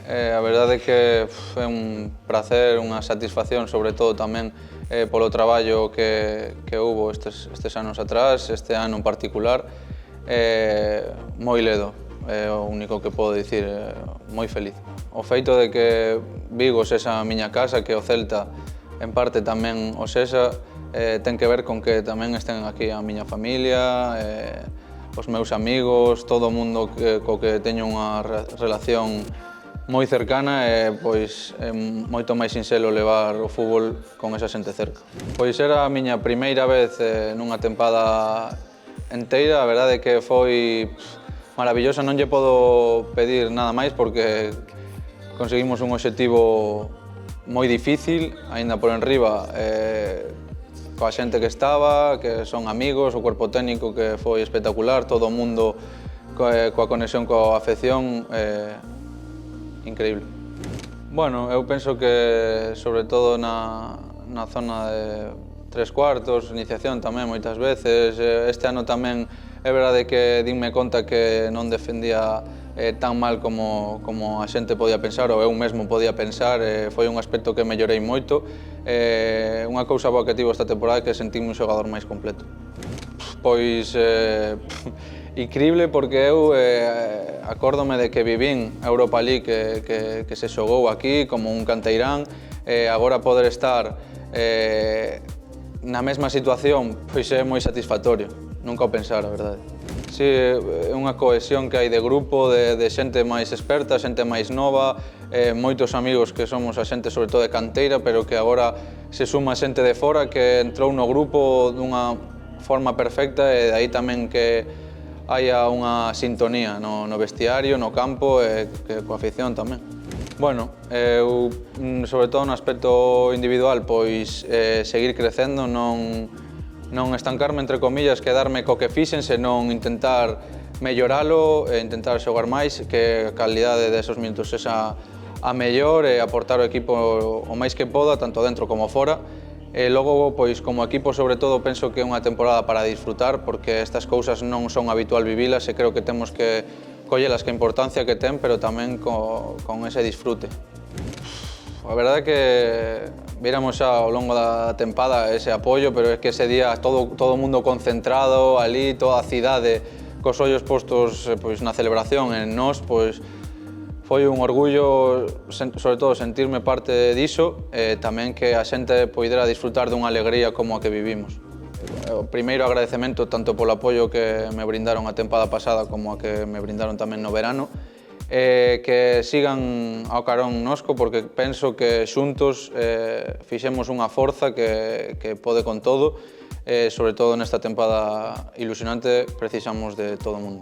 A verdade é que é un prazer, unha satisfacción, sobre todo tamén polo traballo que houbo estes anos atrás, este ano en particular, moi ledo, é o único que podo dicir, moi feliz. O feito de que Vigo sexa a miña casa, que o Celta en parte tamén o sexa, ten que ver con que tamén estén aquí a miña familia, os meus amigos, todo o mundo co que teño unha relación moi cercana e pois é moito máis sinxelo levar o fútbol con esa xente cerca. Pois era a miña primeira vez nunha tempada enteira, a verdade é que foi maravillosa, non lle podo pedir nada máis porque conseguimos un obxectivo moi difícil, aínda por enriba, coa xente que estaba, que son amigos, o cuerpo técnico que foi espectacular, todo o mundo coa conexión coa afección, increíble. Bueno, eu penso que, sobre todo na zona de tres cuartos, iniciación tamén moitas veces, este ano tamén é verdade que dinme conta que non defendía tan mal como a xente podía pensar ou eu mesmo podía pensar, foi un aspecto que mellorei moito. Unha cousa boa que tivo esta temporada é que sentinme un xogador máis completo. Pois increíble porque eu acórdome de que vivín a Europa League que se xogou aquí como un canteirán, agora poder estar na mesma situación pois é moi satisfactorio, nunca o pensara, a verdade. Si, é unha cohesión que hai de grupo, de xente máis experta, xente máis nova, moitos amigos que somos a xente sobre todo de canteira, pero que agora se suma xente de fora que entrou no grupo dunha forma perfecta e de aí tamén que haya unha sintonía no vestiario, no campo e coa afición tamén. Bueno, eu, sobre todo no aspecto individual, pois seguir crecendo, non estancarme, entre comillas, quedarme co que fixen, senón intentar melloralo e intentar xogar máis, que a calidade desos minutos sexa a mellor e aportar ao equipo o máis que poda, tanto dentro como fora. E logo, pois, como equipo, sobre todo, penso que é unha temporada para disfrutar, porque estas cousas non son habitual vivilas e creo que temos que collelas que a importancia que ten, pero tamén con ese disfrute. A verdade é que viramos xa ao longo da tempada ese apoio, pero é que ese día todo o mundo concentrado ali, toda a cidade cos ollos postos pois, na celebración en nós, pois, foi un orgullo, sobre todo, sentirme parte diso e tamén que a xente poidera disfrutar dunha alegría como a que vivimos. O primeiro agradecemento tanto polo apoio que me brindaron a tempada pasada como a que me brindaron tamén no verano, que sigan ao carón nosco porque penso que xuntos fixemos unha forza que pode con todo, sobre todo nesta tempada ilusionante precisamos de todo o mundo.